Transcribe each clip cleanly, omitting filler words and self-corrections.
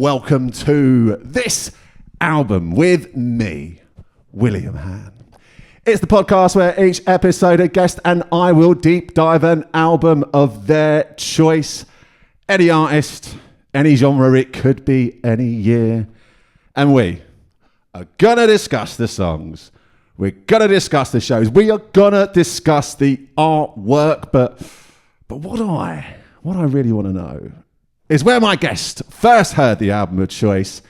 welcome to this album with me, William Hann. It's the podcast where each episode a guest and I will deep dive an album of their choice. Any artist, any genre, it could be any year. And we are gonna discuss the songs. We're gonna discuss the shows. We are gonna discuss the artwork. But what I really want to know is where my guest first heard the album of choice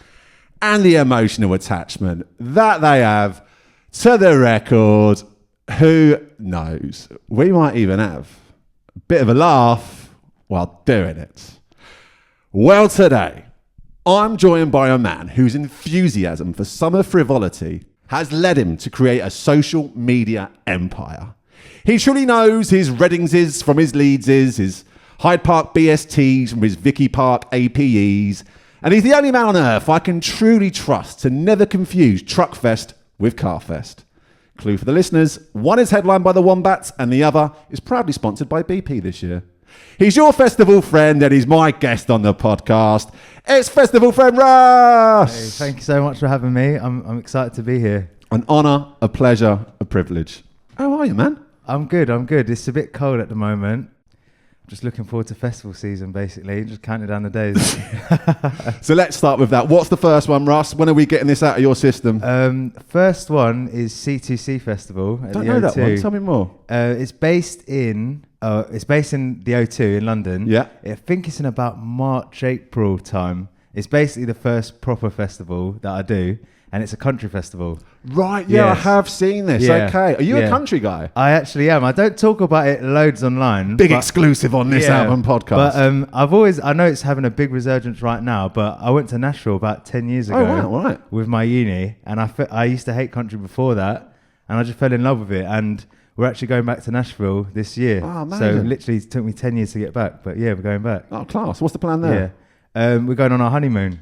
and the emotional attachment that they have to the record. Who knows? We might even have a bit of a laugh while doing it. Well, today, I'm joined by a man whose enthusiasm for summer frivolity has led him to create a social media empire. He truly knows his Readingses from his Leedses, his Hyde Park BSTs from his Vicky Park APEs, and he's the only man on earth I can truly trust to never confuse Truckfest with Carfest. Clue for the listeners, one is headlined by the Wombats and the other is proudly sponsored by BP this year. He's your festival friend and he's my guest on the podcast. It's festival friend Russ! Hey, thank you so much for having me. I'm excited to be here. An honour, a pleasure, a privilege. How are you, man? I'm good. It's a bit cold at the moment. Just looking forward to festival season, basically. Just counting down the days. So let's start with that. What's the first one, Russ? When are we getting this out of your system? First one is C2C Festival at Don't the know O2. that one. Tell me more. It's based in the O2 in London. Yeah. I think it's in about March, April time. It's basically the first proper festival that I do, and it's a country festival. Right, yeah, Yes. I have seen this. Yeah. Okay. Are you a Yeah. country guy? I actually am. I don't talk about it loads online. Big but- exclusive on this Yeah, album podcast. But I know it's having a big resurgence right now, but I went to Nashville about 10 years ago right. with my uni, and I used to hate country before that, and I just fell in love with it, and we're actually going back to Nashville this year. Oh, so amazing. literally it took me 10 years to get back, but yeah, we're going back. Oh, class. What's the plan there? Yeah. We're going on our honeymoon.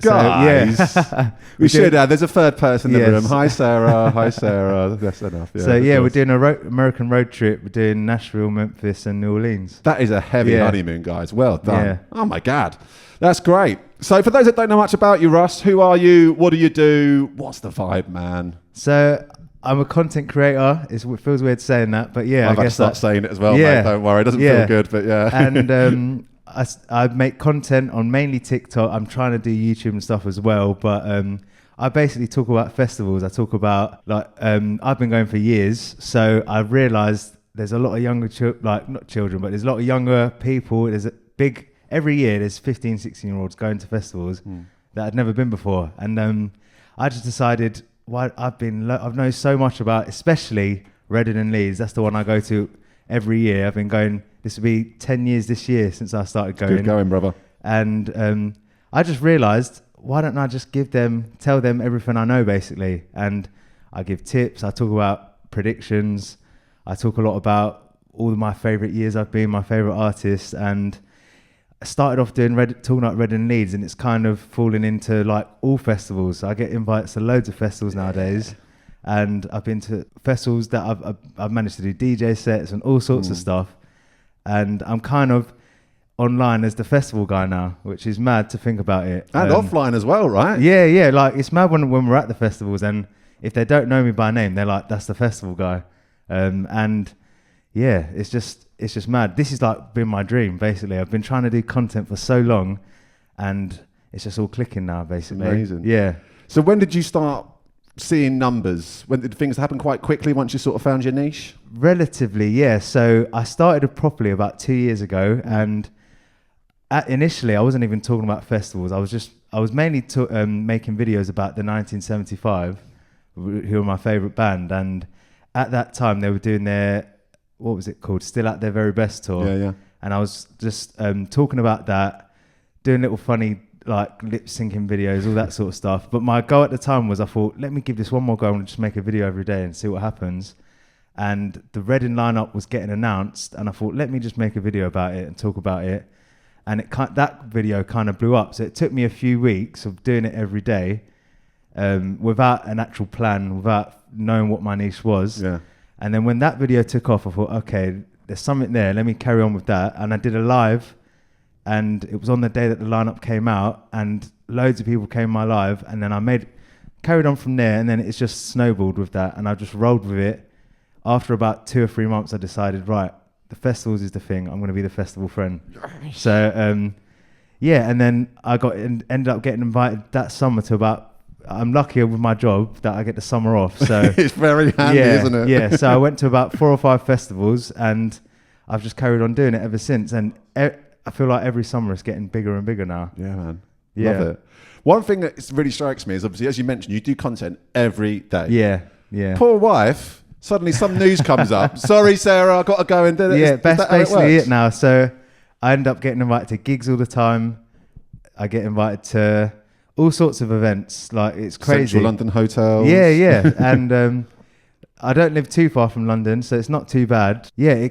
Guys, yeah. we should have. There's a third person in the Yes. room. Hi, Sarah. Hi, Sarah. That's enough. Yeah, We're doing an American road trip. We're doing Nashville, Memphis, and New Orleans. That is a heavy honeymoon, guys. Well done. Yeah. Oh, my God. That's great. So for those that don't know much about you, Russ, who are you? What do you do? What's the vibe, man? So I'm a content creator. It feels weird saying that, but yeah, I've I got to guess start saying it as well, Yeah. mate. Don't worry. It doesn't feel good, but yeah. And I make content on mainly TikTok. I'm trying to do YouTube and stuff as well, but I basically talk about festivals. I talk about I've been going for years, so I've realised there's a lot of younger not children, but there's a lot of younger people. There's a big every year. There's 15, 16-year-olds going to festivals that had never been before, and I just decided I've known so much about, especially Reading and Leeds. That's the one I go to every year. I've been going. This will be 10 years this year since I started going. Good going, brother. And I just realised, why don't I just tell them everything I know, basically. And I give tips. I talk about predictions. I talk a lot about all of my favourite years I've been, my favourite artists. And I started off talking about Reading Leeds, and it's kind of fallen into like all festivals. So I get invites to loads of festivals nowadays. And I've been to festivals that I've managed to do DJ sets and all sorts of stuff. And I'm kind of online as the festival guy now, which is mad to think about it. And offline as well, right? Yeah. Like, it's mad when we're at the festivals, and if they don't know me by name, they're like, that's the festival guy. And yeah, it's just mad. This is like been my dream, basically. I've been trying to do content for so long, and it's just all clicking now, basically. Amazing. Yeah. So when did you start seeing numbers? When did things happen quite quickly once you sort of found your niche? Relatively, yeah. So I started it properly about 2 years ago, and initially I wasn't even talking about festivals. I was mainly making videos about the 1975, who are my favourite band, and at that time they were doing their, what was it called, Still at Their Very Best tour. Yeah. And I was just talking about that, doing little funny like lip syncing videos, all that sort of stuff. But my goal at the time was, I thought, let me give this one more go and just make a video every day and see what happens. And the Reading lineup was getting announced, and I thought, let me just make a video about it and talk about it. And that video kind of blew up. So it took me a few weeks of doing it every day, without an actual plan, without knowing what my niche was. Yeah. And then when that video took off, I thought, okay, there's something there. Let me carry on with that. And I did a live and it was on the day that the lineup came out, and loads of people came my live, and then carried on from there, and then it's just snowballed with that, and I just rolled with it. After about 2 or 3 months, I decided, right, the festivals is the thing. I'm going to be the festival friend. So, and then I ended up getting invited that summer to I'm lucky with my job that I get the summer off. So it's very handy, isn't it? Yeah. So I went to about 4 or 5 festivals, and I've just carried on doing it ever since. And I feel like every summer it's getting bigger and bigger now. Yeah, man. Yeah. Love it. One thing that really strikes me is, obviously, as you mentioned, you do content every day. Yeah, yeah. Poor wife, suddenly some news comes up. Sorry, Sarah, I've got to go and do it. Yeah, that's basically it now. So I end up getting invited to gigs all the time. I get invited to all sorts of events. Like, it's crazy. Central London hotels. Yeah. And I don't live too far from London, so it's not too bad. Yeah,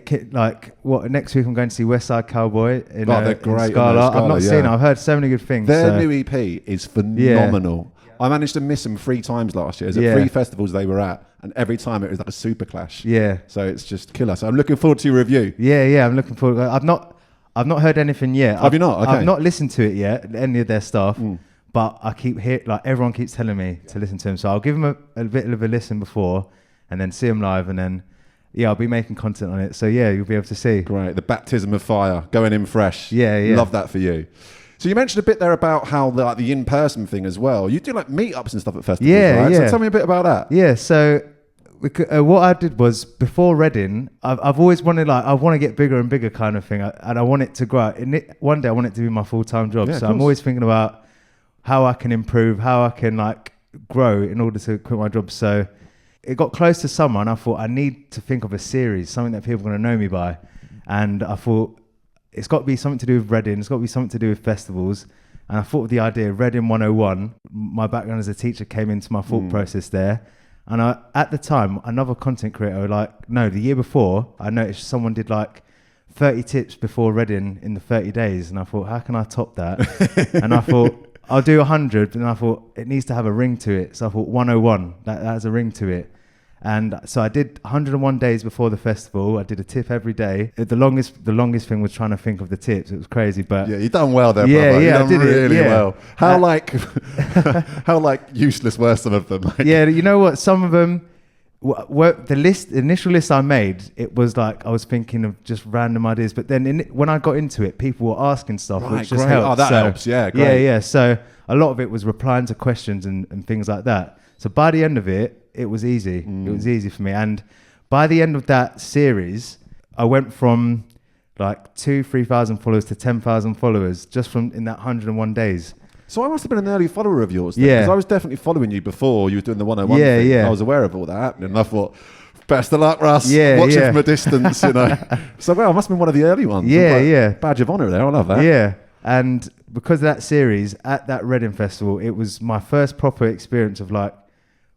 next week I'm going to see West Side Cowboy in they're great. Scala. I've not seen it. I've heard so many good things. Their new EP is phenomenal. Yeah. I managed to miss them 3 times last year. There's 3 festivals they were at, and every time it was like a super clash. Yeah. So it's just killer. So I'm looking forward to your review. Yeah, I'm looking forward. I've not heard anything yet. Have you not? Okay. I've not listened to it yet, any of their stuff. But I keep everyone keeps telling me to listen to them. So I'll give them a bit of a listen before, and then see them live, and then I'll be making content on it. So you'll be able to see. Great, the baptism of fire, going in fresh. Yeah. Love that for you. So you mentioned a bit there about how the in-person thing as well. You do like meetups and stuff at festivals, right? So tell me a bit about that. Yeah. So what I did was, before Reading, I've always wanted, I want to get bigger and bigger kind of thing, and I want it to grow. One day I want it to be my full-time job. So I'm always thinking about how I can improve, how I can grow in order to quit my job. So it got close to summer, and I thought I need to think of a series, something that people are going to know me by. And I thought it's got to be something to do with Reading. It's got to be something to do with festivals. And I thought of the idea of Reading 101. My background as a teacher came into my thought process there. And at the time, another content creator, the year before, I noticed someone did 30 tips before Reading in the 30 days. And I thought, how can I top that? And I thought, I'll do 100, and I thought it needs to have a ring to it. So I thought 101, that has a ring to it. And so I did 101 days before the festival. I did a tip every day. The longest thing was trying to think of the tips. It was crazy, but you've done well there, brother. You've done really well. How useless were some of them? You know what? Some of them. The initial list I made, it was I was thinking of just random ideas, but then when I got into it, people were asking stuff, which just helped. Oh, that helps. Yeah, great. Yeah. So a lot of it was replying to questions and things like that. So by the end of it, it was easy. It was easy for me. And by the end of that series, I went from 3,000 followers to 10,000 followers just in that 101 days. So I must have been an early follower of yours then, because I was definitely following you before you were doing the 101 thing. Yeah. I was aware of all that happening, and I thought, best of luck, Russ. Watching from a distance, So, I must have been one of the early ones. Yeah. Badge of honour there, I love that. Yeah, and because of that series, at that Reading Festival, it was my first proper experience of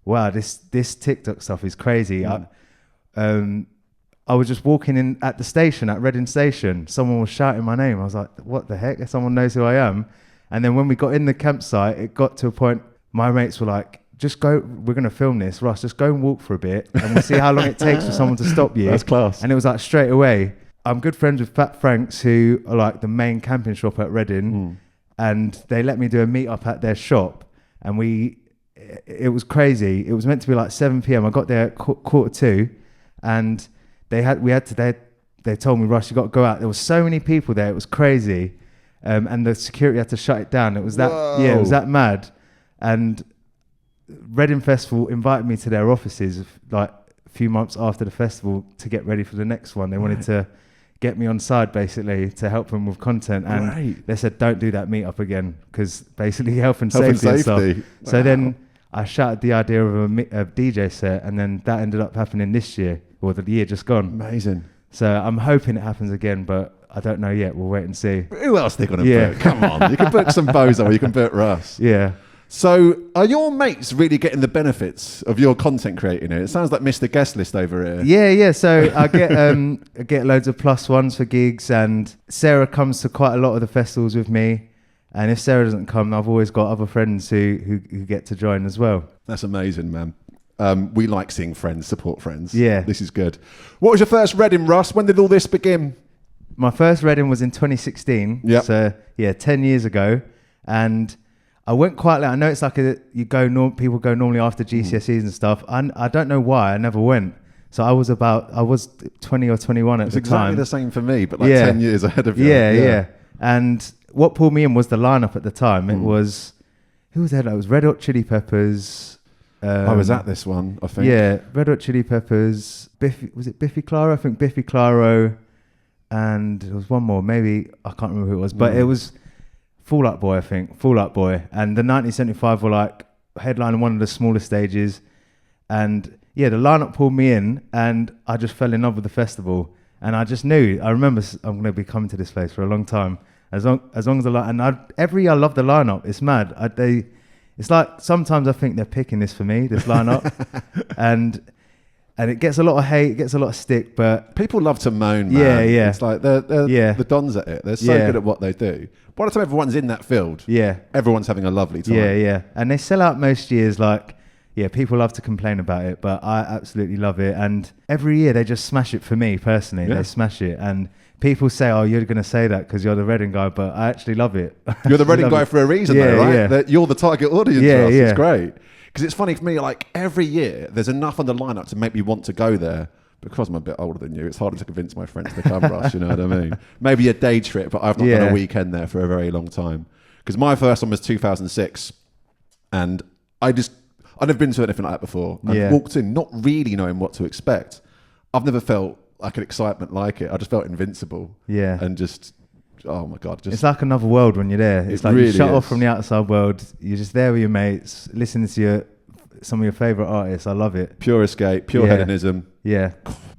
wow, this TikTok stuff is crazy. I was just walking in at the station, at Reading Station. Someone was shouting my name. I was like, what the heck? Someone knows who I am. And then when we got in the campsite, it got to a point, my mates were like, just go, we're going to film this. Russ, just go and walk for a bit, and we'll see how long it takes for someone to stop you. That's class. And it was straight away. I'm good friends with Fat Franks, who are the main camping shop at Reading. And they let me do a meet-up at their shop. And it was crazy. It was meant to be 7 p.m. I got there at 1:45, and they told me, Russ, you got to go out. There was so many people there. It was crazy. And the security had to shut it down. It was it was that mad. And Reading Festival invited me to their offices a few months after the festival to get ready for the next one. They wanted to get me on side, basically, to help them with content. And they said, don't do that meetup again, because basically health and safety and stuff. So then I shouted the idea of a DJ set, and then that ended up happening this year, or the year just gone. Amazing. So I'm hoping it happens again, but I don't know yet. We'll wait and see. Who else are they going to book? Come on. You can book some bozo, or you can book Russ. Yeah. So are your mates really getting the benefits of your content creating here? It sounds like Mr. Guest List over here. Yeah. So I get loads of +1s for gigs, and Sarah comes to quite a lot of the festivals with me. And if Sarah doesn't come, I've always got other friends who get to join as well. That's amazing, man. We like seeing friends support friends. Yeah. This is good. What was your first Reading, Russ? When did all this begin? My first Reading was in 2016. Yep. So yeah, 10 years ago, and I went quite late. I know it's like people go normally after GCSEs and stuff. I don't know why I never went. So I was 20 or 21 at It's the exactly time. the same for me, but like 10 years ahead of you. Yeah. And what pulled me in was the lineup at the time. It was, who was there? It was Red Hot Chili Peppers. I was at this one, I think. Yeah, Red Hot Chili Peppers. Was it Biffy Clyro? I think Biffy Clyro. And there was one more, maybe, I can't remember who it was, but it was Fall Out Boy, I think. Fall Out Boy. And the 1975 were like headlining one of the smaller stages. And yeah, the lineup pulled me in, and I just fell in love with the festival. And I just knew, I remember I'm going to be coming to this place for a long time. As long as every year I love the lineup. It's mad. It's like sometimes I think they're picking this for me, this lineup. and it gets a lot of hate, it gets a lot of stick, but people love to moan, man. Yeah. It's like they're the dons at it. They're so good at what they do. By the time everyone's in that field, everyone's having a lovely time. Yeah. And they sell out most years. Like, people love to complain about it, but I absolutely love it. And every year they just smash it for me personally. They smash it. And people say, "Oh, you're going to say that because you're the Reading guy," but I actually love it. You're the Reading guy for a reason, though, right? Yeah. That you're the target audience for us. Yeah. It's great. Because it's funny for me, like every year, there's enough on the lineup to make me want to go there. Because I'm a bit older than you, it's harder to convince my friends to come, Russ, you know what I mean? Maybe a day trip, but I've not done a weekend there for a very long time. Because my first one was 2006, and I'd never been to anything like that before. I walked in not really knowing what to expect. I've never felt like an excitement like it. I just felt invincible. Yeah. And just, oh my God. It's like another world when you're there. It's like really you shut is. off from the outside world. You're just there with your mates, listening to some of your favourite artists. I love it. Pure escape, pure hedonism. Yeah.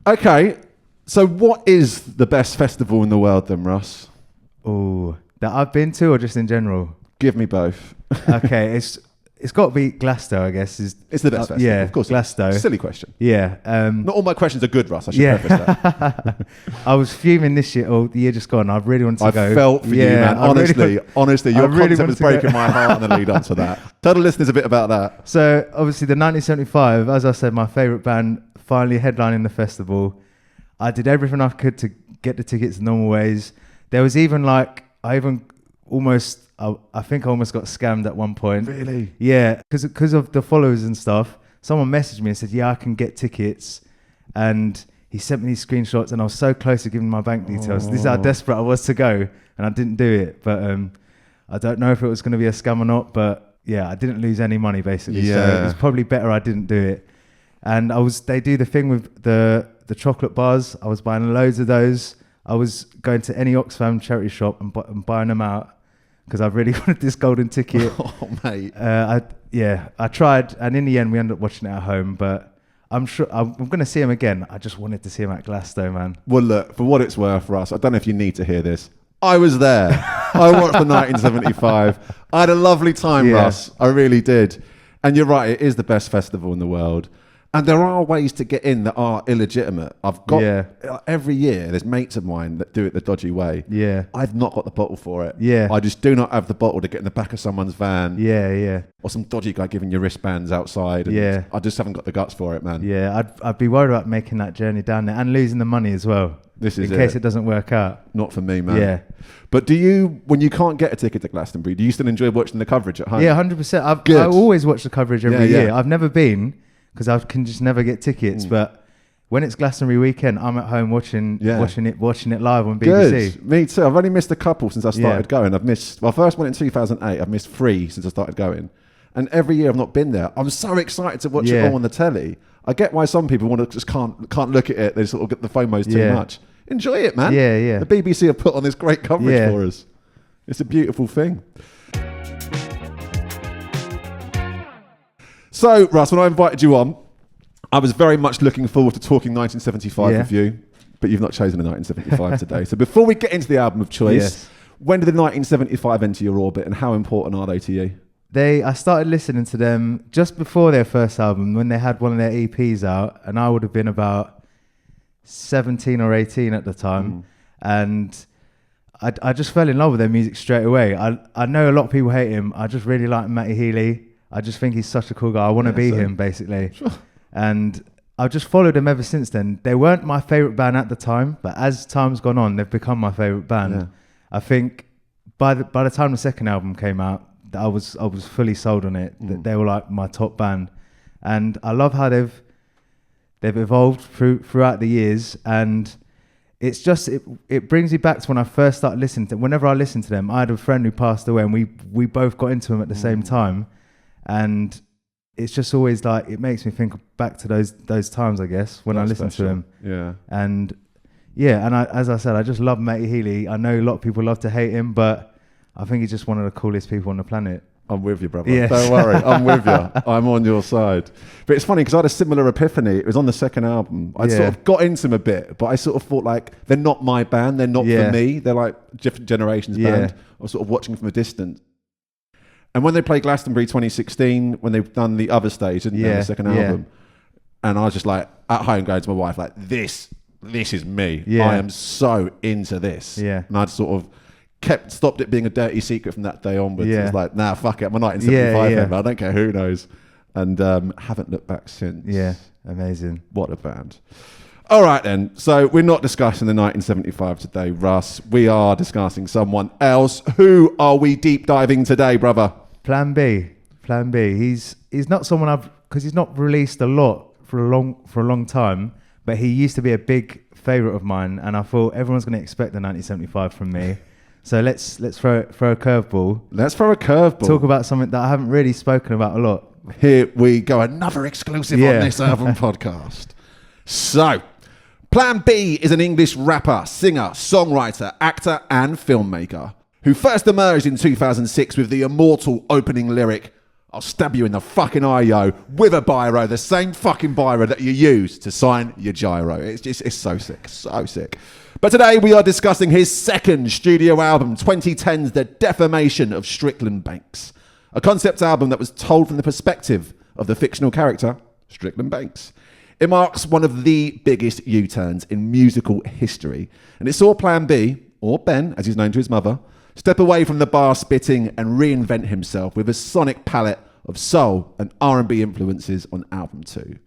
Okay. So what is the best festival in the world then, Russ? Oh, that I've been to or just in general? Give me both. Okay. It's got to be Glasgow, I guess. It's the best festival. Yeah, of course. Glasgow. Silly question. Yeah. Not all my questions are good, Russ. I should preface that. I was fuming this year, the year just gone. I really wanted to go. I felt for you, man. Honestly, your concept was breaking my heart on the lead up to that. Tell the listeners a bit about that. So, obviously, the 1975, as I said, my favourite band finally headlining the festival. I did everything I could to get the tickets normal ways. There was even I think I almost got scammed at one point. Really? Yeah, because of the followers and stuff. Someone messaged me and said, "Yeah, I can get tickets," and he sent me these screenshots, and I was so close to giving my bank details. This is how desperate I was to go, and I didn't do it. But I don't know if it was going to be a scam or not. But yeah, I didn't lose any money basically. So it was probably better I didn't do it. And they do the thing with the chocolate bars. I was buying loads of those. I was going to any Oxfam charity shop and buying them out because I really wanted this golden ticket. Oh, mate. I tried, and in the end we ended up watching it at home. But I'm sure I'm going to see him again. I just wanted to see him at Glasgow, man. Well, look, for what it's worth, Russ, I don't know if you need to hear this. I was there. I watched the 1975. I had a lovely time, Russ. I really did. And you're right, it is the best festival in the world. And there are ways to get in that are illegitimate. I've got every year there's mates of mine that do it the dodgy way. Yeah. I've not got the bottle for it. Yeah. I just do not have the bottle to get in the back of someone's van. Yeah. Or some dodgy guy giving you wristbands outside. And I just haven't got the guts for it, man. Yeah, I'd be worried about making that journey down there and losing the money as well. This is in case it doesn't work out. Not for me, man. Yeah. But do you, when you can't get a ticket to Glastonbury, do you still enjoy watching the coverage at home? Yeah, 100%. I always watch the coverage every year. I've never been because I can just never get tickets. But when it's Glastonbury weekend, I'm at home watching it live on BBC. Good. Me too. I've only missed a couple since I started going. I've missed, first one in 2008. I've missed 3 since I started going. And every year I've not been there. I'm so excited to watch it all on the telly. I get why some people want to just can't look at it. They sort of get the FOMOs too much. Enjoy it, man. Yeah. The BBC have put on this great coverage for us. It's a beautiful thing. So, Russ, when I invited you on, I was very much looking forward to talking 1975 with you, but you've not chosen a 1975 today. So before we get into the album of choice, when did the 1975 enter your orbit and how important are they to you? I started listening to them just before their first album when they had one of their EPs out, and I would have been about 17 or 18 at the time. And I just fell in love with their music straight away. I know a lot of people hate him. I just really like Matty Healy. I just think he's such a cool guy. I want to be him, basically. Sure. And I've just followed them ever since then. They weren't my favourite band at the time, but as time's gone on, they've become my favourite band. Yeah. I think by the time the second album came out, I was fully sold on it. That they were like my top band, and I love how they've evolved throughout the years. And it's just it brings me back to when I first started listening to them. Whenever I listen to them, I had a friend who passed away, and we both got into them at the same time, and it's just always like it makes me think back to those times, I guess, when I listen to him. Yeah. And as I said, I just love Matty Healy. I know a lot of people love to hate him, but I think he's just one of the coolest people on the planet. I'm with you, brother. Yes. Don't worry. I'm with you. I'm on your side. But it's funny because I had a similar epiphany. It was on the second album. I sort of got into them a bit, but I sort of thought like, they're not my band. They're not for me. They're like different generations band. I was sort of watching from a distance. And when they played Glastonbury 2016, when they've done the other stage, didn't they, the second album, and I was just like at home going to my wife, like, this is me. Yeah. I am so into this. Yeah. And I'd sort of stopped it being a dirty secret from that day onwards. Yeah. It was like, nah, fuck it. I'm a 1975 member. I don't care who knows. And haven't looked back since. Yeah, amazing. What a band. All right, then. So we're not discussing the 1975 today, Russ. We are discussing someone else. Who are we deep diving today, brother? Plan B. He's not someone because he's not released a lot for a long time, but he used to be a big favourite of mine, and I thought everyone's going to expect the 1975 from me. So let's throw a curveball. Let's throw a curveball. Talk about something that I haven't really spoken about a lot. Here we go. Another exclusive on this album podcast. So, Plan B is an English rapper, singer, songwriter, actor, and filmmaker who first emerged in 2006 with the immortal opening lyric, "I'll stab you in the fucking eye, yo," with a biro, the same fucking biro that you use to sign your gyro. It's so sick, so sick. But today we are discussing his second studio album, 2010's The Defamation of Strickland Banks, a concept album that was told from the perspective of the fictional character, Strickland Banks. It marks one of the biggest U-turns in musical history, and it saw Plan B, or Ben, as he's known to his mother, step away from the bar spitting and reinvent himself with a sonic palette of soul and R&B influences on album 2.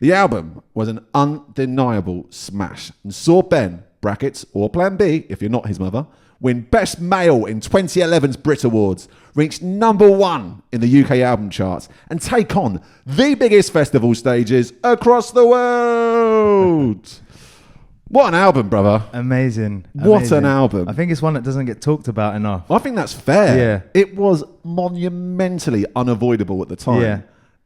The album was an undeniable smash and saw Ben, brackets, or Plan B, if you're not his mother, win Best Male in 2011's Brit Awards, reach number 1 in the UK album charts, and take on the biggest festival stages across the world. What an album, brother. Amazing. What an album. I think it's one that doesn't get talked about enough. I think that's fair. Yeah. It was monumentally unavoidable at the time. Yeah.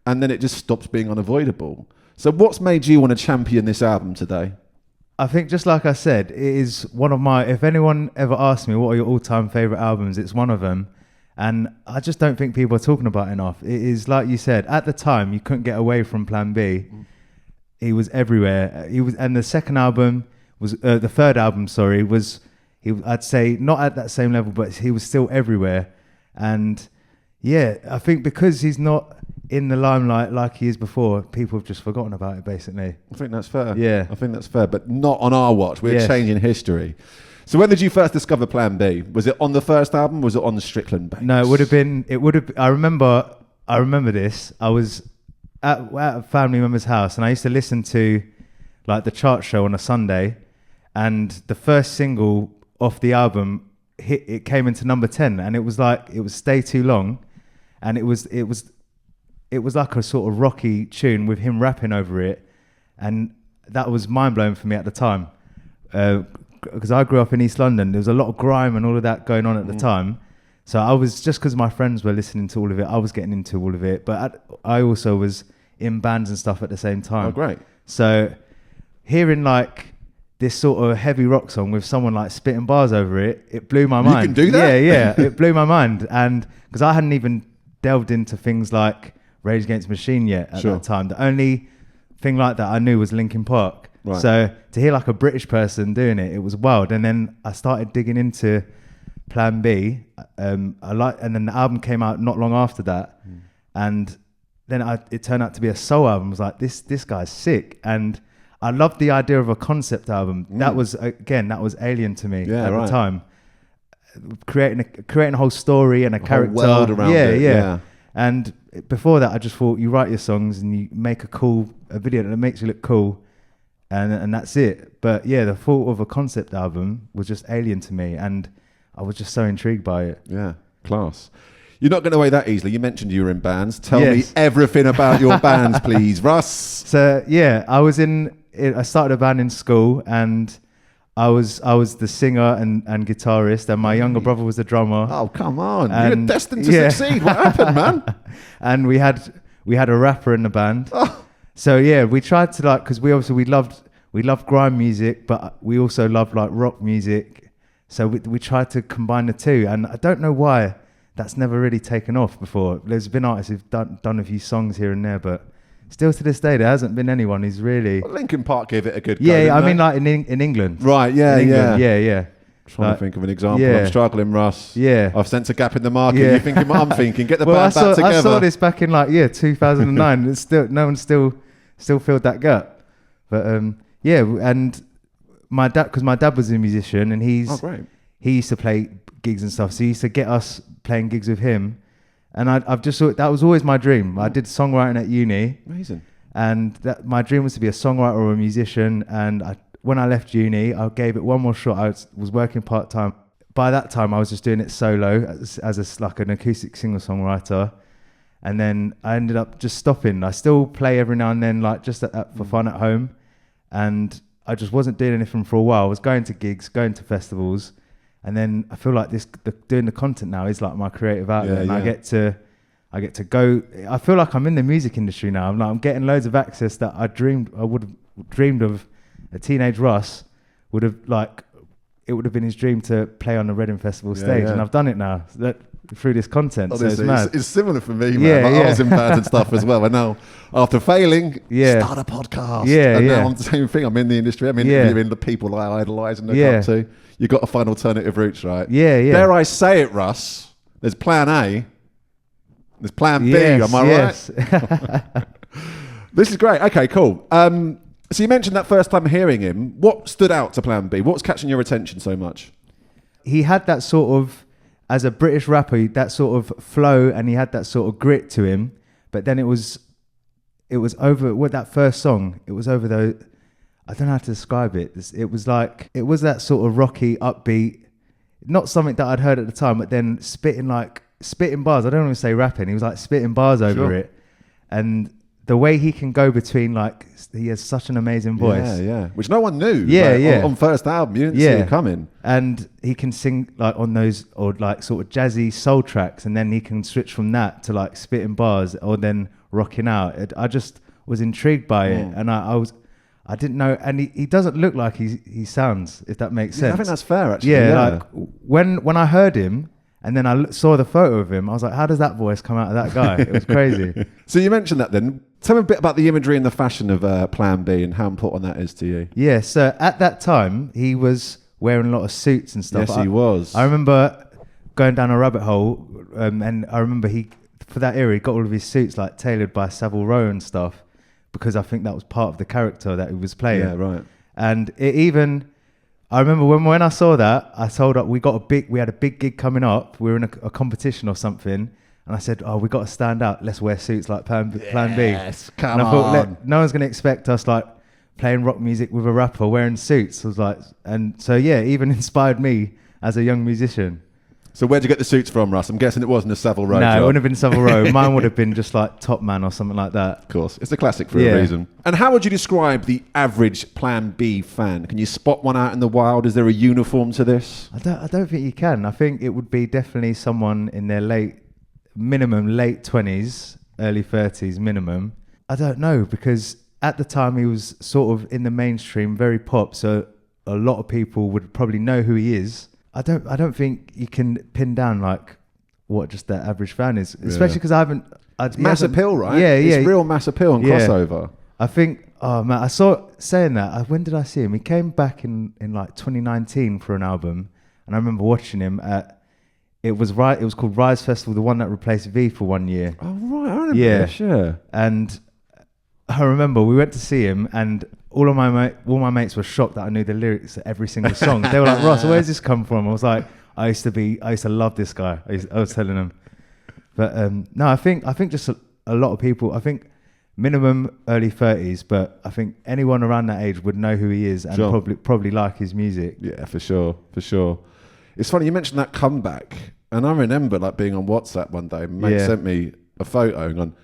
And then it just stops being unavoidable. So what's made you want to champion this album today? I think, just like I said, it is one of my... If anyone ever asks me what are your all-time favourite albums, it's one of them. And I just don't think people are talking about it enough. It is, like you said, at the time, you couldn't get away from Plan B. He was everywhere. And the second album was... the third album, sorry, was... I'd say not at that same level, but he was still everywhere. And yeah, I think because he's not in the limelight like he is before, people have just forgotten about it, basically. I think that's fair. Yeah. I think that's fair, but not on our watch. We're changing history. So when did you first discover Plan B? Was it on the first album? Was it on the Strickland Banks? No, it would have been... I remember this. I was at a family member's house, and I used to listen to like the chart show on a Sunday, and the first single off the album it came into number 10, and it was Stay Too Long, and it was like a sort of rocky tune with him rapping over it, and that was mind-blowing for me at the time, because I grew up in East London. There was a lot of grime and all of that going on at the time, so I was, just because my friends were listening to all of it, I was getting into all of it, but I also was in bands and stuff at the same time. Oh, great. So hearing like this sort of heavy rock song with someone like spitting bars over it, it blew my mind. You can do that? Yeah, it blew my mind. And because I hadn't even delved into things like Rage Against the Machine yet at that time. The only thing like that I knew was Linkin Park. Right. So to hear like a British person doing it, it was wild. And then I started digging into Plan B. And then the album came out not long after that. And then it turned out to be a soul album. I was like, this guy's sick. And I loved the idea of a concept album. That was alien to me at the time. Creating a whole story and a character. Whole world around it. Yeah. And before that, I just thought you write your songs and you make a video that makes you look cool, and that's it. But yeah, the thought of a concept album was just alien to me, and I was just so intrigued by it. Yeah, class. You're not going away that easily. You mentioned you were in bands. Tell me everything about your bands, please, Russ. So yeah, I started a band in school, and I was the singer and guitarist, and my younger brother was the drummer. Oh, come on. You're destined to succeed. What happened, man? And we had a rapper in the band. Oh. So yeah, we tried to because we loved grime music, but we also loved like rock music. So we tried to combine the two, and I don't know why that's never really taken off before. There's been artists who've done a few songs here and there, but still to this day, there hasn't been anyone who's really... Well, Linkin Park gave it a good go. Yeah, I mean, like in England. Right, yeah. Trying Like, to think of an example. I'm struggling, Russ. Yeah. I've sensed a gap in the market. You're thinking what I'm thinking. Get the band back together. I saw this back in 2009. It's still no one still filled that gap. But and my dad, because my dad was a musician, and he used to play gigs and stuff. So he used to get us playing gigs with him. And I've just thought that was always my dream. I did songwriting at uni. Amazing. And my dream was to be a songwriter or a musician. And when I left uni, I gave it one more shot. I was working part-time. By that time, I was just doing it solo as an acoustic singer-songwriter. And then I ended up just stopping. I still play every now and then, just for fun at home. And I just wasn't doing anything for a while. I was going to gigs, going to festivals. And then I feel like doing the content now is like my creative outlet, and I get to go. I feel like I'm in the music industry now. I'm getting loads of access that I would have dreamed of. A teenage Russ would have it would have been his dream to play on the Reading Festival stage, and I've done it now through this content. Honestly, so it's mad. It's similar for me, man. I was in bands and stuff as well, and now after failing, start a podcast. Now I'm the same thing. I'm in the industry. I'm interviewing the people I idolise and look up to. You've got to find alternative routes, right? Yeah. Dare I say it, Russ? There's plan A. There's plan B. Am I right? This is great. Okay, cool. So you mentioned that first time hearing him. What stood out to plan B? What's catching your attention so much? He had that sort of, as a British rapper, that sort of flow, and he had that sort of grit to him. But then it was over with that first song. It was over the... I don't know how to describe it. It was that sort of rocky, upbeat, not something that I'd heard at the time, but then spitting bars. I don't want to say rapping. He was like spitting bars over it. And the way he can go between, he has such an amazing voice. Yeah. Which no one knew. On first album, you didn't see it coming. And he can sing on those, or sort of jazzy soul tracks, and then he can switch from that to spitting bars, or then rocking out. I just was intrigued by it, and I didn't know, and he doesn't look like he sounds, if that makes sense. I think that's fair, actually. When I heard him, and then I saw the photo of him, I was like, how does that voice come out of that guy? It was crazy. So you mentioned that then. Tell me a bit about the imagery and the fashion of Plan B and how important that is to you. Yeah, so at that time, he was wearing a lot of suits and stuff. Yes, he was. I remember going down a rabbit hole, and I remember for that era, he got all of his suits tailored by Savile Row and stuff, because I think that was part of the character that he was playing. Yeah, right. And I remember when I saw that, I told her we had a big gig coming up. We were in a competition or something. And I said, we got to stand out. Let's wear suits like Plan B. Yes, come on. And I thought, no one's going to expect us playing rock music with a rapper wearing suits. I was like, and so even inspired me as a young musician. So where'd you get the suits from, Russ? I'm guessing it wasn't a Savile Row job. No, it wouldn't have been Savile Row. Mine would have been just Top Man or something like that. Of course. It's a classic for a reason. And how would you describe the average Plan B fan? Can you spot one out in the wild? Is there a uniform to this? I don't think you can. I think it would be definitely someone in their late 20s, early 30s minimum. I don't know, because at the time he was sort of in the mainstream, very pop, so a lot of people would probably know who he is. I don't think you can pin down what just the average fan is, especially because it's mass appeal, right? Yeah. It's real mass appeal and crossover. I think, I saw, saying that, when did I see him? He came back in 2019 for an album, and I remember watching him at, it was called Rise Festival, the one that replaced V for 1 year. Oh, right, I remember this, yeah. And I remember we went to see him, and all my mates were shocked that I knew the lyrics to every single song. They were like, Ross, where's this come from? I was like, I used to love this guy. I was telling them. But no, I think just a lot of people. I think minimum early 30s, but I think anyone around that age would know who he is and probably like his music. Yeah, for sure. It's funny you mentioned that comeback, and I remember like being on WhatsApp one day. Mate sent me a photo and gone,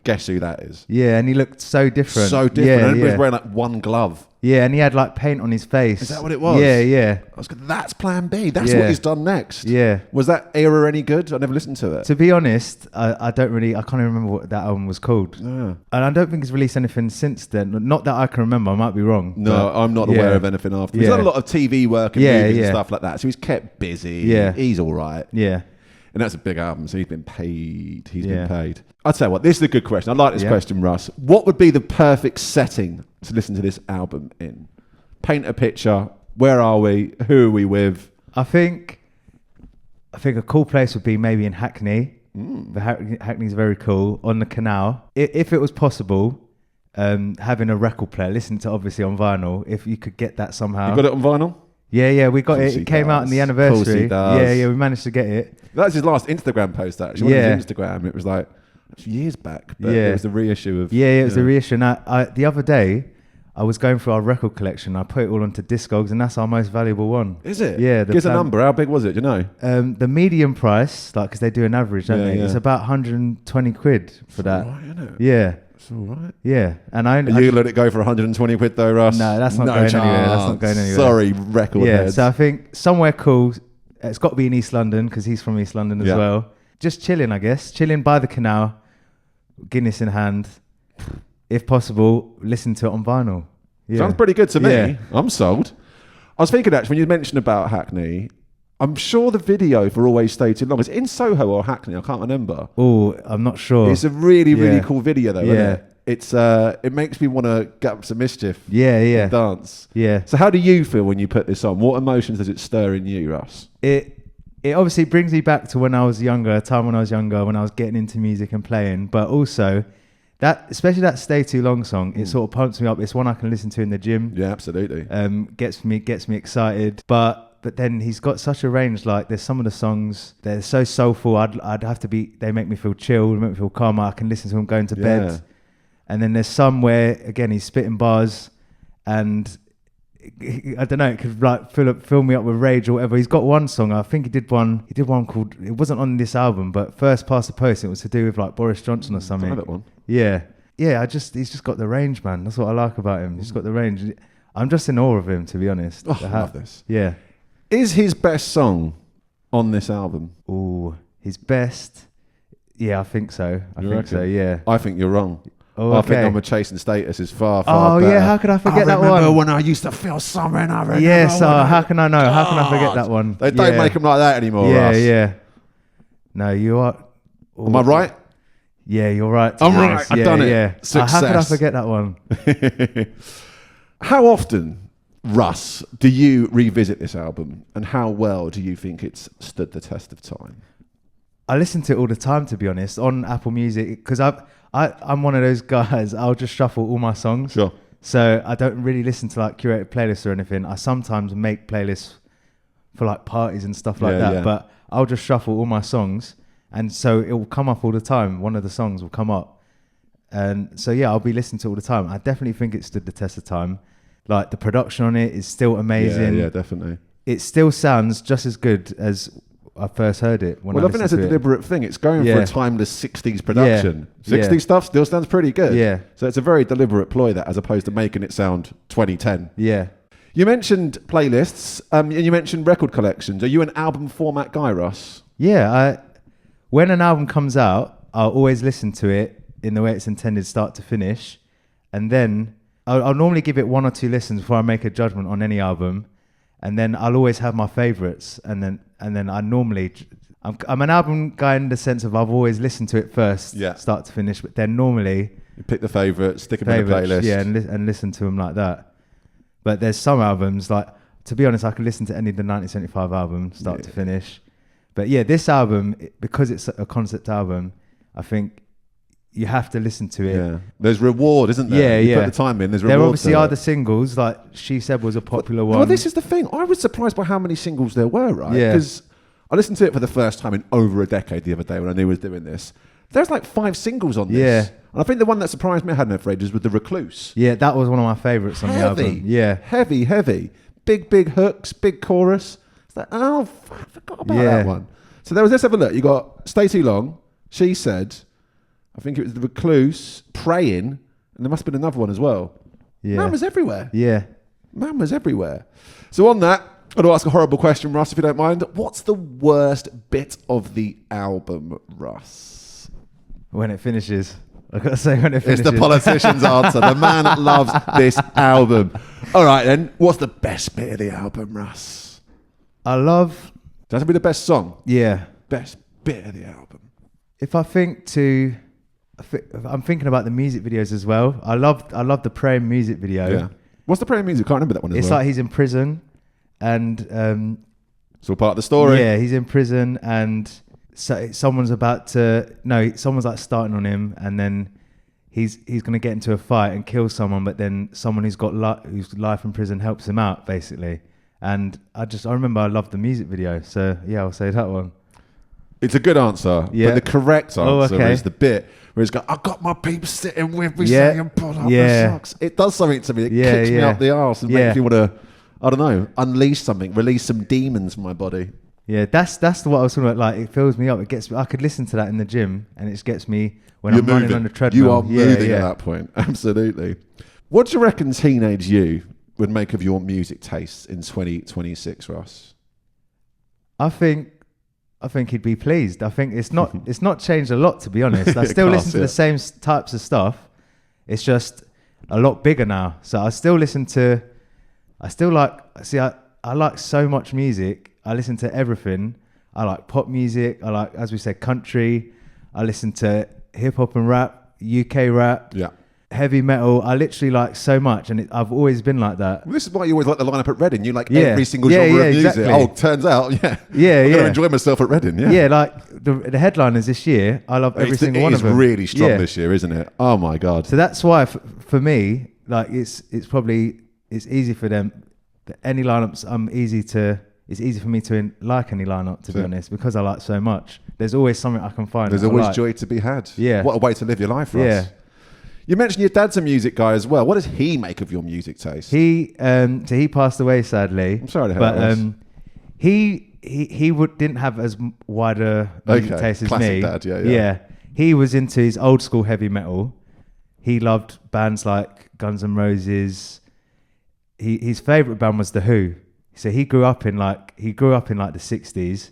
guess who that is? Yeah, and he looked so different. And he was wearing like one glove. Yeah, and he had like paint on his face. Is that what it was? Yeah. That's plan B. That's what he's done next. Yeah. Was that era any good? I never listened to it. To be honest, I can't even remember what that album was called. Yeah. And I don't think he's released anything since then. Not that I can remember. I might be wrong. No, I'm not aware of anything after. He's done a lot of TV work and movies and stuff like that. So he's kept busy. Yeah. He's all right. Yeah. And that's a big album, so he's been paid. He's been paid. I'll tell you what, this is a good question. I like this question, Russ. What would be the perfect setting to listen to this album in? Paint a picture. Where are we? Who are we with? I think a cool place would be maybe in Hackney. Hackney's very cool. On the canal. If it was possible, having a record player, listening to obviously on vinyl, if you could get that somehow. You got it on vinyl? Yeah, we got it. It came out on the anniversary. Yeah, we managed to get it. That's his last Instagram post, actually. On his Instagram, it was like years back, but it was the reissue of... Yeah, it was the reissue. Now, the other day, I was going through our record collection. I put it all onto Discogs, and that's our most valuable one. Is it? Yeah. Give us a number. How big was it? Do you know? The medium price, like, because they do an average, don't they? Yeah. It's about 120 quid for that. All right, isn't it? Yeah. It's all right. Yeah. And you let it go for 120 quid though, Russ? No, that's not going anywhere. That's not going anywhere. Sorry, record heads. So I think somewhere cool. It's got to be in East London because he's from East London as well. Just chilling, I guess. Chilling by the canal, Guinness in hand. If possible, listen to it on vinyl. Yeah. Sounds pretty good to me. Yeah. I'm sold. I was thinking actually, when you mentioned about Hackney, I'm sure the video for Always Stay Too Long is in Soho or Hackney. I can't remember. Oh, I'm not sure. It's a really cool video though, isn't it? It's it makes me want to get up some mischief. Yeah. Dance. Yeah. So how do you feel when you put this on? What emotions does it stir in you, Russ? It obviously brings me back to when I was younger, a time when I was younger, when I was getting into music and playing. But also, especially that Stay Too Long song, it sort of pumps me up. It's one I can listen to in the gym. Yeah, absolutely. Gets me excited. But then he's got such a range. Like there's some of the songs, they're so soulful. I'd have to be. They make me feel chill. They make me feel calm. I can listen to them going to bed. And then there's some where again he's spitting bars, and I don't know, it could like fill me up with rage or whatever. He's got one song, I think he did one called, it wasn't on this album, but First Past the Post. It was to do with like Boris Johnson or something. I know that one. Yeah, he's just got the range, man. That's what I like about him. He's got the range. I'm just in awe of him, to be honest. Oh, I love this. Yeah. Is his best song on this album? Oh, his best? Yeah, I think so. I think so, yeah. I think you're wrong. Oh, I think I'm a Chasing Status is far better. Oh, yeah, how could I forget that one? I remember when I used to feel something. Yes, how can I know? How can I forget that one? They don't make them like that anymore, Russ. Yeah. No, you are... Am I right? Yeah, you're right. I'm right. I've done it. Yeah. Success. How could I forget that one? How often, Russ, do you revisit this album, and how well do you think it's stood the test of time? I listen to it all the time, to be honest, on Apple Music, because I'm one of those guys, I'll just shuffle all my songs. Sure. So I don't really listen to like curated playlists or anything. I sometimes make playlists for like parties and stuff like that, but I'll just shuffle all my songs. And so it will come up all the time. One of the songs will come up. And so, I'll be listening to it all the time. I definitely think it stood the test of time. Like the production on it is still amazing. Yeah, definitely. It still sounds just as good as I first heard it. I think that's a deliberate thing. It's going for a timeless 60s production. 60s stuff still sounds pretty good. Yeah. So it's a very deliberate ploy, that, as opposed to making it sound 2010. Yeah. You mentioned playlists, and you mentioned record collections. Are you an album format guy, Russ? Yeah. When an album comes out, I'll always listen to it in the way it's intended, start to finish. And then I'll normally give it one or two listens before I make a judgment on any album. And then I'll always have my favourites, and then I normally, I'm an album guy in the sense of I've always listened to it first, start to finish, but then normally you pick the favourites, stick them in the playlist, and listen to them like that. But there's some albums, like, to be honest, I could listen to any of the 1975 albums start to finish. But this album, because it's a concept album, I think you have to listen to it. Yeah. There's reward, isn't there? You put the time in, there's reward. There obviously are the singles, like She Said was a popular one. Well, this is the thing. I was surprised by how many singles there were, right? Yeah. Because I listened to it for the first time in over a decade the other day when I knew he was doing this. There's like 5 singles on this. Yeah. And I think the one that surprised me, I hadn't heard for ages, was The Recluse. Yeah, that was one of my favourites on the album. Yeah. Heavy. Big hooks, big chorus. It's like, oh, fuck, I forgot about that one. So let's have a look. You got Stay Too Long, She Said, I think it was The Recluse, Prayin, and there must have been another one as well. Yeah. Man was everywhere. Yeah. Man was everywhere. So on that, I'm going to ask a horrible question, Russ, if you don't mind. What's the worst bit of the album, Russ? When it finishes. I've got to say when it finishes. It's the politician's answer. The man loves this album. All right, then. What's the best bit of the album, Russ? Does that have to be the best song? Yeah. Best bit of the album. If I'm thinking about the music videos as well. I love the Prayin music video. Yeah. What's the Prayin music? I can't remember that one as well. It's like he's in prison and... it's all part of the story. Yeah, he's in prison and... So someone's like starting on him, and then he's going to get into a fight and kill someone, but then someone who's got who's life in prison helps him out basically. And I remember I loved the music video, so yeah, I'll say that one. It's a good answer, but the correct answer is the bit where he's got, I got my peeps sitting with me saying, pull up the socks. It does something to me. It kicks me up the arse and makes me want to, I don't know, unleash something, release some demons from my body. Yeah, that's what I was talking about. Like, it fills me up. It gets me. I could listen to that in the gym, and it just gets me when I'm running on the treadmill. You are moving at that point. Absolutely. What do you reckon teenage you would make of your music tastes in 2026, Ross? I think he'd be pleased. I think it's not changed a lot, to be honest. I still listen to the same types of stuff. It's just a lot bigger now. So I still listen to. I like so much music. I listen to everything. I like pop music. I like, as we said, country. I listen to hip hop and rap, UK rap, heavy metal. I literally like so much, and I've always been like that. Well, this is why you always like the lineup at Reading. You like every single genre of music. Exactly. Oh, turns out, I'm going to enjoy myself at Reading. Yeah, like the headliners this year. I love every single one of them. It's really strong this year, isn't it? Oh my god! So that's why for me, like it's easy for them. Any lineups, it's easy for me to like any lineup, to be honest, because I like so much. There's always something I can find. There's always joy to be had. Yeah. What a way to live your life, Russ. Yeah. You mentioned your dad's a music guy as well. What does he make of your music taste? He passed away, sadly. I'm sorry to hear that. He didn't have as wide a music taste as classic me. Dad, yeah. He was into his old school heavy metal. He loved bands like Guns N' Roses. His favourite band was The Who. So he grew up in like the 60s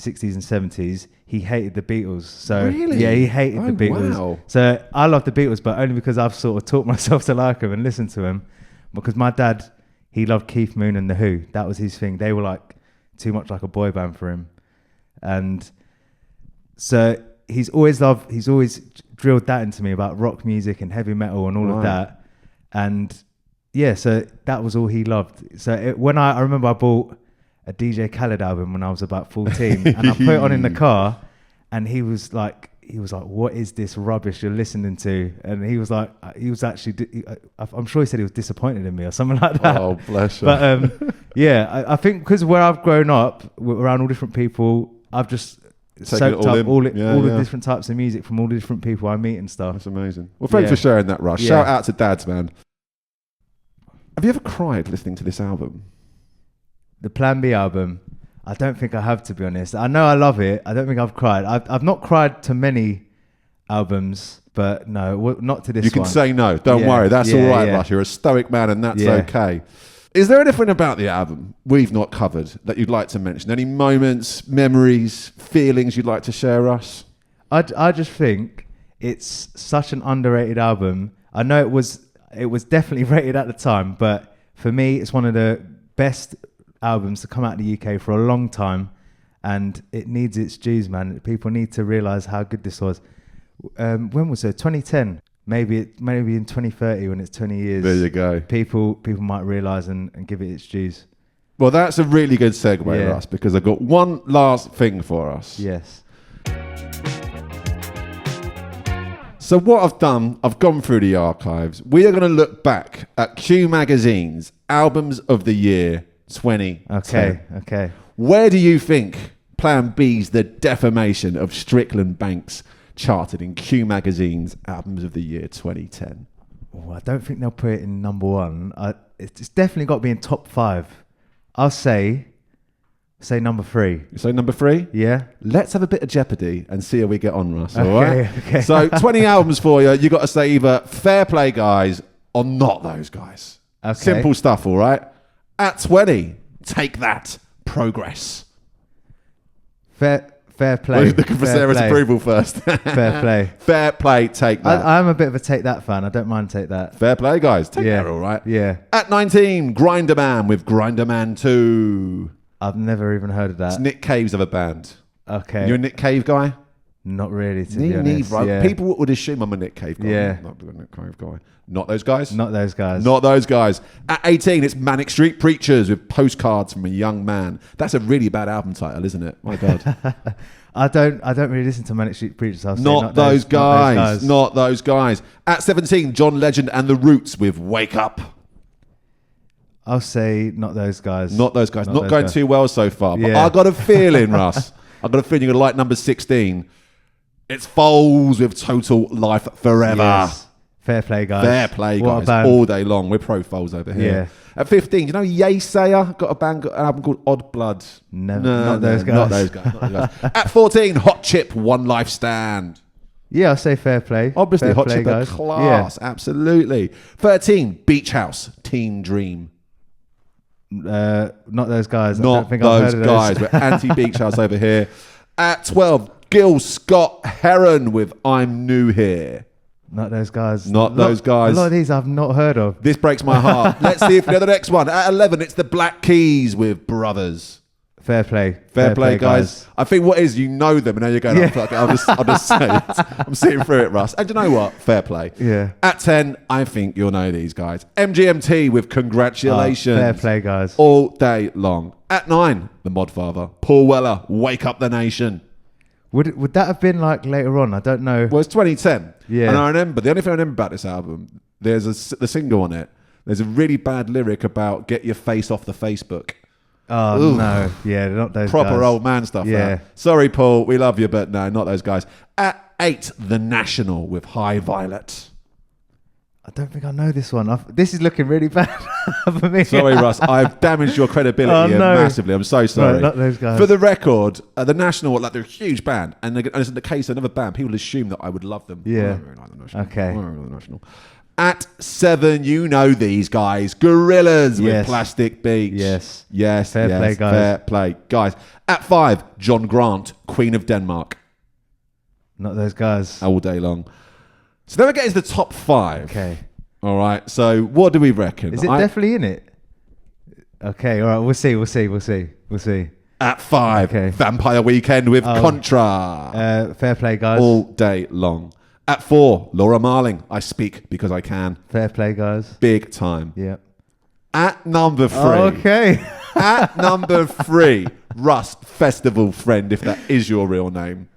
and 70s. He hated the Beatles. So really? Yeah, he hated the Beatles. Wow. So I love the Beatles, but only because I've sort of taught myself to like them and listen to them. Because my dad, he loved Keith Moon and The Who. That was his thing. They were like too much like a boy band for him. And so he's always drilled that into me about rock music and heavy metal and all of that. And yeah, so that was all he loved. So I remember I bought a DJ Khaled album when I was about 14 and I put it on in the car, and he was like, what is this rubbish you're listening to? And he was like, I'm sure he said he was disappointed in me or something like that. Oh, bless you. But I think because where I've grown up around all different people, I've just soaked up all the different types of music from all the different people I meet and stuff. That's amazing. Well, thanks for sharing that, Russ. Shout out to dads, man. Have you ever cried listening to this album? The Plan B album? I don't think I have, to be honest. I know I love it. I don't think I've cried. I've not cried to many albums, but no, not to this one. You can say no. Don't worry. That's all right, Russ. You're a stoic man, and that's okay. Is there anything about the album we've not covered that you'd like to mention? Any moments, memories, feelings you'd like to share, Russ? I just think it's such an underrated album. I know it was definitely rated at the time, but for me, it's one of the best albums to come out of the UK for a long time, and it needs its dues, man. People need to realise how good this was. When was it? 2010. Maybe in 2030, when it's 20 years. There you go. People might realise and give it its dues. Well, that's a really good segue, Russ, because I've got one last thing for us. Yes. So what I've done, I've gone through the archives. We are going to look back at Q Magazine's Albums of the Year 2010. Okay. Where do you think Plan B's The Defamation of Strickland Banks charted in Q Magazine's Albums of the Year 2010? Oh, I don't think they'll put it in number one. It's definitely got to be in top 5. I'll say number 3. You say number 3? Yeah. Let's have a bit of Jeopardy and see how we get on, Russ. Okay, all right? okay. So 20 albums for you. You got to say either Fair Play Guys or Not Those Guys. Okay. Simple stuff, all right? At 20, Take That, Progress. Fair play. We're looking for Sarah's approval first. Fair play. Fair play, Take That. I'm a bit of a Take That fan. I don't mind Take That. Fair play, guys. Take That, all right? Yeah. At 19, Grinder Man with Grinder Man 2. I've never even heard of that. It's Nick Cave's other band. Okay. You're a Nick Cave guy? Not really, to be honest. Right? Yeah. People would assume I'm a Nick Cave guy. Yeah. Not a Nick Cave guy. Not those guys? Not those guys. Not those guys. At 18, it's Manic Street Preachers with Postcards from a Young Man. That's a really bad album title, isn't it? My God. I don't really listen to Manic Street Preachers. I'll say Not those guys. Not those guys. At 17, John Legend and the Roots with Wake Up. I'll say not those guys. Not those guys. Not those going guys. too well so far. But Yeah. I got a feeling, Russ. I got a feeling you're going to like number 16. It's Foals with Total Life Forever. Yes. Fair play, guys. Fair play, What a guys. band. All day long. We're pro Foals over here. Yeah. At 15, you know Yaysayer got an album called Odd Blood. No, not those guys. Not those guys. Not those guys. At 14, Hot Chip, One Life Stand. Yeah, I'll say fair play. Obviously, fair Hot play, Chip are guys. class. Absolutely. 13, Beach House, Teen Dream. Not those guys. I Not don't think I've those heard of guys. those. We're anti-Beach House over here. At 12, Gil Scott Heron with I'm New Here. Not those guys. Not those guys. A lot of these I've not heard of. This breaks my heart. Let's see if we know the next one. At 11, it's the Black Keys with Brothers. Fair play. Fair play, guys. I think what is, you know them, and now you're going, Yeah. fuck it, I'll just say it. I'm sitting through it, Russ. And you know what? Fair play. Yeah. At 10, I think you'll know these guys. MGMT with Congratulations. Fair play, guys. All day long. At 9, the Modfather, Paul Weller, Wake Up the Nation. Would that have been like later on? I don't know. Well, it's 2010. Yeah. And I remember, the only thing I remember about this album, there's the single on it. There's a really bad lyric about get your face off the Facebook. Oh, Ooh. no. Yeah, not those Proper guys. old man stuff. Yeah. That. Sorry, Paul. We love you, but no, not those guys. At 8, The National with High Violet. I don't think I know this one. This is looking really bad for me. Sorry, Russ. I've damaged your credibility here no. massively. I'm so sorry. Right, not those guys. For the record, The National, like, they're a huge band. And as in the case of another band, people assume that I would love them. Yeah. I don't really like The National. Okay. I don't really like The National. At 7, you know these guys. Gorillaz with Yes. Plastic Beach. Yes. Yes. Fair yes, play, guys. Fair play, guys. At 5, John Grant, Queen of Denmark. Not those guys. All day long. So then we get into the top 5. Okay. All right. So what do we reckon? Is it definitely in it? Okay. All right. We'll see. At 5, Okay. Vampire Weekend with Contra. Fair play, guys. All day long. At 4, Laura Marling, I Speak Because I Can. Fair play, guys. Big time. Yeah. At number 3. Okay. At number 3, Russ Festival Friend, if that is your real name.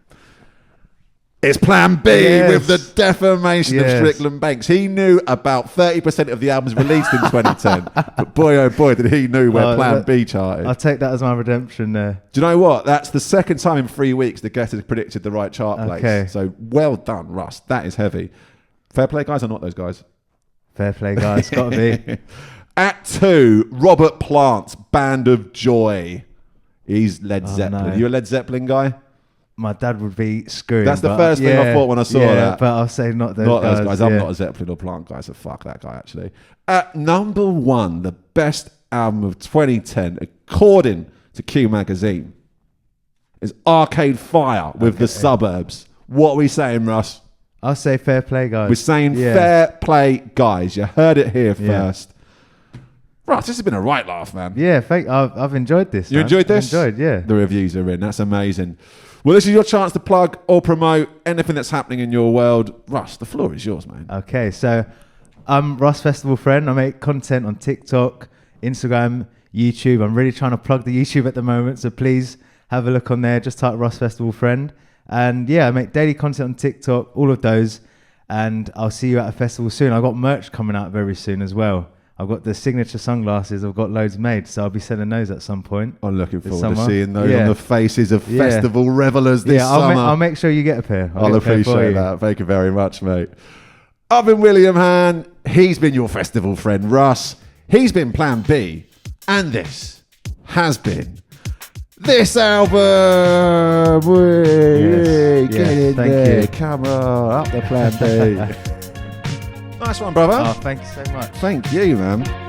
It's Plan B Yes. with the Defamation of Yes. Strickland Banks. He knew about 30% of the albums released in 2010. But boy, oh boy, did he know where Plan B charted. I'll take that as my redemption there. Do you know what? That's the second time in 3 weeks the guest has predicted the right chart place. Okay. So well done, Russ. That is heavy. Fair play, guys, or not those guys? Fair play, guys. Got to be. At 2, Robert Plant's Band of Joy. He's Led Zeppelin. no. You a Led Zeppelin guy? My dad would be screwing. That's the but first thing I thought when I saw that. But I'll say not those Not guys. those guys. I'm not a Zeppelin or Plant guy, so fuck that guy, actually. At number 1, the best album of 2010, according to Q Magazine, is Arcade Fire with The Suburbs. What are we saying, Russ? I'll say fair play, guys. We're saying Yeah. fair play, guys. You heard it here Yeah. first. Russ, this has been a right laugh, man. Yeah, I've enjoyed this. You man. enjoyed this? I've enjoyed, yeah. The reviews are in. That's amazing. Well, this is your chance to plug or promote anything that's happening in your world. Russ, the floor is yours, man. Okay, so I'm Russ Festival Friend. I make content on TikTok, Instagram, YouTube. I'm really trying to plug the YouTube at the moment, so please have a look on there. Just type Russ Festival Friend. And yeah, I make daily content on TikTok, all of those. And I'll see you at a festival soon. I've got merch coming out very soon as well. I've got the signature sunglasses. I've got loads made, so I'll be selling those at some point. I'm looking this forward to summer. seeing those on the faces of festival revellers this summer. I'll make sure you get a pair. I'll appreciate that. Thank you very much, mate. I've been William Hann. He's been your festival friend, Russ. He's been Plan B. And this has been this album. Get in there. You. Come on, up the Plan B. Nice one, brother. Oh, thank you so much. Thank you, man.